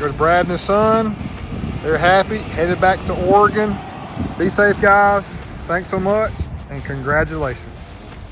There's Brad and his son. They're happy, headed back to Oregon. Be safe, guys. Thanks so much, and congratulations.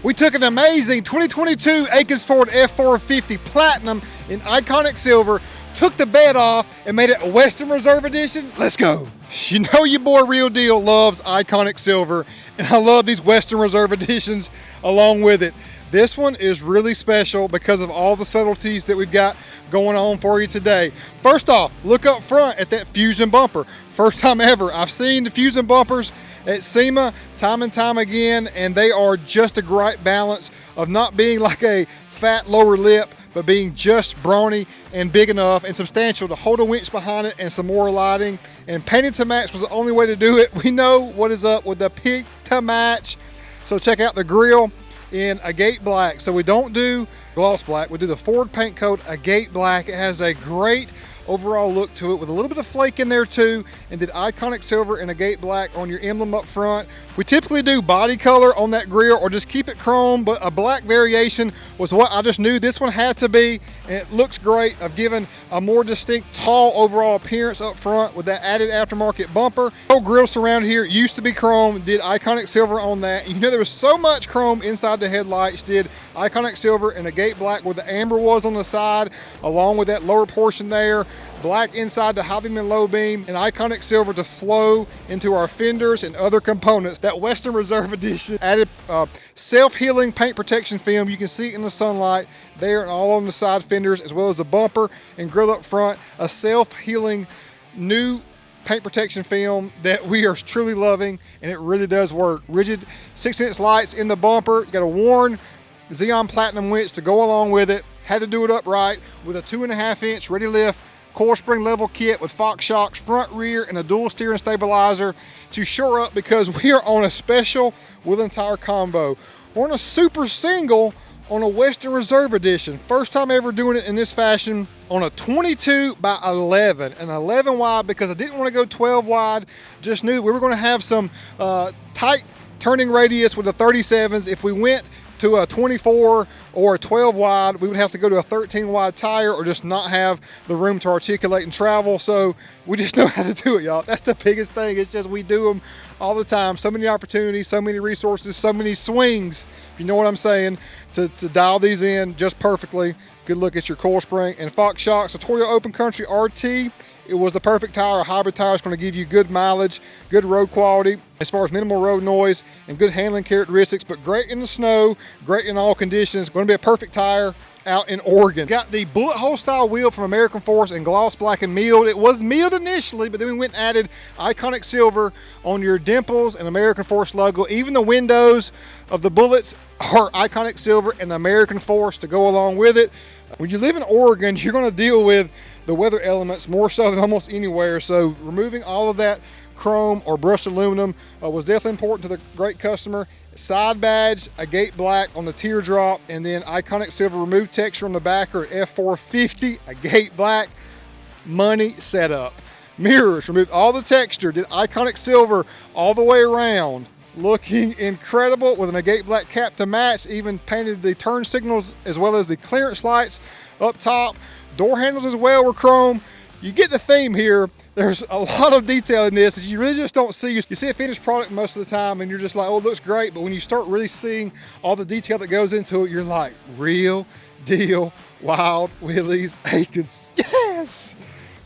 We took an amazing 2022 Akins Ford F-450 Platinum in iconic silver, took the bed off, and made it a Western Reserve Edition. Let's go. You know your boy Real Deal loves iconic silver, and I love these Western Reserve Editions along with it. This one is really special because of all the subtleties that we've got going on for you today. First off, look up front at that Fusion bumper. First time ever. I've seen the Fusion bumpers at SEMA time and time again, and they are just a great balance of not being like a fat lower lip, but being just brawny and big enough and substantial to hold a winch behind it and some more lighting. And painted to match was the only way to do it. We know what is up with the pick to match. So check out the grille in agate black. So we don't do gloss black, we do the Ford paint coat agate black. It has a great overall look to it with a little bit of flake in there too, and did iconic silver and agate black on your emblem up front. We typically do body color on that grille or just keep it chrome, but a black variation was what I just knew this one had to be, and it looks great of giving a more distinct tall overall appearance up front with that added aftermarket bumper. The whole grille surround here used to be chrome, did iconic silver on that. You know there was so much chrome inside the headlights, did iconic silver and agate black where the amber was on the side, along with that lower portion there. Black inside the high beam and low beam, and iconic silver to flow into our fenders and other components. That Western Reserve Edition added self-healing paint protection film. You can see it in the sunlight there and all on the side fenders, as well as the bumper and grille up front. A self-healing new paint protection film that we are truly loving, and it really does work. Rigid 6-inch lights in the bumper. You got a worn Xeon Platinum winch to go along with it. Had to do it upright with a 2.5-inch ready lift coil spring level kit with Fox shocks, front, rear, and a dual steering stabilizer to shore up, because we are on a special wheel and tire combo. We're on a super single on a Western Reserve Edition. First time ever doing it in this fashion on a 22 by 11, an 11 wide, because I didn't want to go 12 wide. Just knew we were going to have some tight turning radius with the 37s. If we went to a 24 or a 12 wide, we would have to go to a 13 wide tire or just not have the room to articulate and travel. So we just know how to do it, y'all. That's the biggest thing. It's just we do them all the time. So many opportunities, so many resources, so many swings, if you know what I'm saying, to dial these in just perfectly. Good look at your coil spring and Fox shocks. A Toyo Open Country RT. It was the perfect tire. A hybrid tire is going to give you good mileage, good road quality as far as minimal road noise and good handling characteristics, but great in the snow, great in all conditions. Going to be a perfect tire out in Oregon. Got the bullet hole style wheel from American Force in gloss black and milled. It was milled initially, but then we went and added iconic silver on your dimples and American Force logo. Even the windows of the bullets are iconic silver and American Force to go along with it. When you live in Oregon, you're going to deal with the weather elements more so than almost anywhere. So removing all of that chrome or brushed aluminum was definitely important to the great customer. Side badge, agate black on the teardrop, and then iconic silver remove texture on the backer at F-450, agate black, money setup. Mirrors, removed all the texture, did iconic silver all the way around. Looking incredible with an agate black cap to match, even painted the turn signals as well as the clearance lights up top. Door handles as well were chrome. You get the theme here. There's a lot of detail in this that you really just don't see. You see a finished product most of the time and you're just like, oh, it looks great. But when you start really seeing all the detail that goes into it, you're like, real deal, wild Willies Akins. Yes,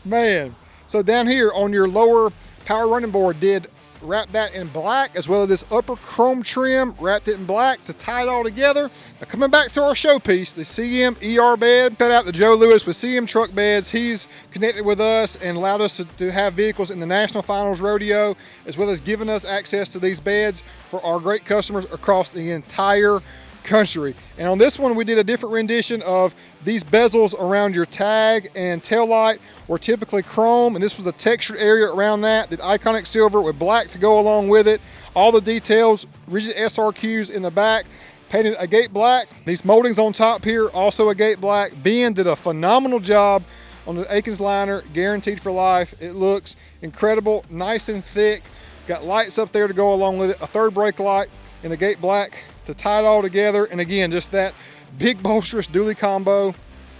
man. So down here on your lower power running board, did wrap that in black, as well as this upper chrome trim, wrapped it in black to tie it all together. Now coming back to our showpiece, the CM ER bed. Shout out to Joe Lewis with CM Truck Beds. He's connected with us and allowed us to have vehicles in the National Finals Rodeo, as well as giving us access to these beds for our great customers across the entire country. And on this one, we did a different rendition of these bezels around your tag and tail light were typically chrome, and this was a textured area around that. Did iconic silver with black to go along with it. All the details, rigid SRQs in the back, painted agate black. These moldings on top here, also agate black. Ben did a phenomenal job on the Akins liner, guaranteed for life. It looks incredible, nice and thick. Got lights up there to go along with it. A third brake light in agate black to tie it all together. And again, just that big bolsterous dually combo.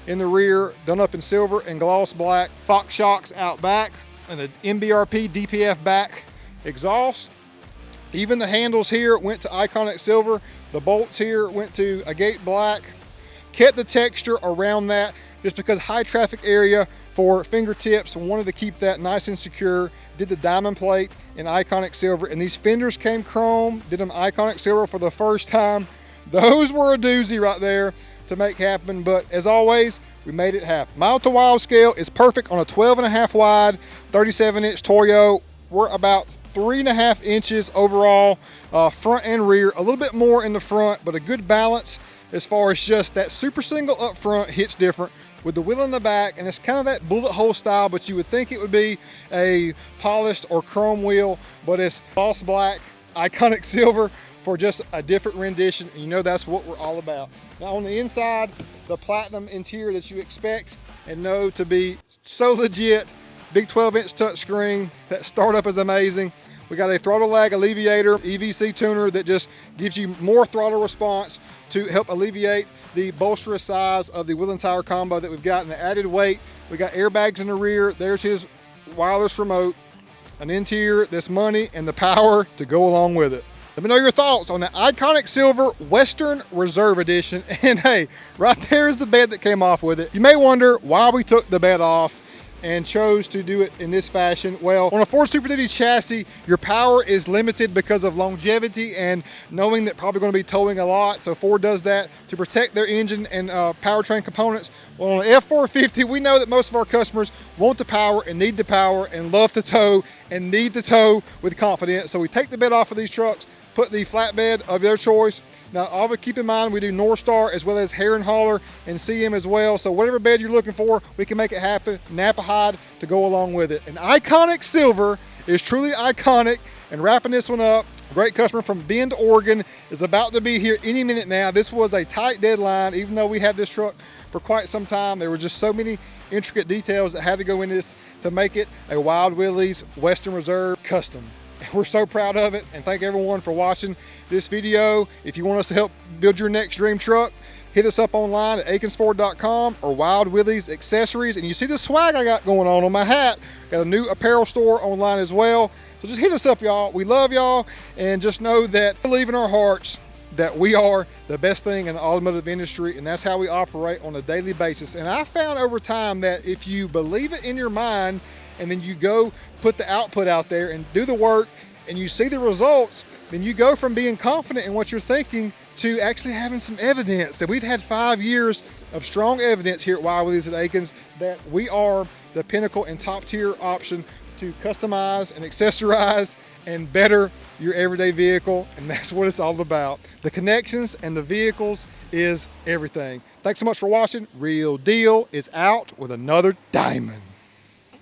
in the rear, done up in silver and gloss black. Fox shocks out back, and an MBRP DPF back exhaust. Even the handles here went to iconic silver. The bolts here went to agate black. Kept the texture around that just because high traffic area for fingertips, wanted to keep that nice and secure. Did the diamond plate in iconic silver, and these fenders came chrome, did them iconic silver for the first time. Those were a doozy right there to make happen, but as always, we made it happen. Mile to wild scale is perfect on a 12.5 wide, 37-inch Toyo. We're about 3.5 inches overall, front and rear, a little bit more in the front, but a good balance as far as just that super single up front hits different with the wheel in the back, and it's kind of that bullet hole style, but you would think it would be a polished or chrome wheel, but it's gloss black, iconic silver for just a different rendition, and you know that's what we're all about. Now on the inside, the platinum interior that you expect and know to be so legit. Big 12-inch touchscreen. That startup is amazing. We got a throttle lag alleviator, EVC tuner that just gives you more throttle response to help alleviate the bolsterous size of the wheel and tire combo that we've got, and the added weight. We got airbags in the rear. There's his wireless remote, an interior that's money, and the power to go along with it. Let me know your thoughts on the iconic silver Western Reserve Edition. And hey, right there is the bed that came off with it. You may wonder why we took the bed off and chose to do it in this fashion. Well, on a Ford Super Duty chassis, your power is limited because of longevity and knowing that probably going to be towing a lot. So Ford does that to protect their engine and powertrain components. Well, on the F-450, we know that most of our customers want the power and need the power and love to tow and need to tow with confidence. So we take the bed off of these trucks, put the flatbed of their choice. Now, always keep in mind, we do North Star as well as Heron Hauler and CM as well. So whatever bed you're looking for, we can make it happen. Napa hide to go along with it. An iconic silver is truly iconic. And wrapping this one up, a great customer from Bend, Oregon is about to be here any minute now. This was a tight deadline, even though we had this truck for quite some time. There were just so many intricate details that had to go into this to make it a Wild Willys Western Reserve custom. We're so proud of it, and thank everyone for watching this video. If you want us to help build your next dream truck, hit us up online at akinsford.com or Wild Willys Accessories. And you see the swag I got going on my hat. Got a new apparel store online as well. So just hit us up, y'all. We love y'all, and just know that believe in our hearts that we are the best thing in the automotive industry, and that's how we operate on a daily basis. And I found over time that if you believe it in your mind and then you go put the output out there and do the work and you see the results, then you go from being confident in what you're thinking to actually having some evidence. And we've had 5 years of strong evidence here at Wild Willys at Akins that we are the pinnacle and top tier option to customize and accessorize and better your everyday vehicle. And that's what it's all about. The connections and the vehicles is everything. Thanks so much for watching. Real Deal is out with another diamond.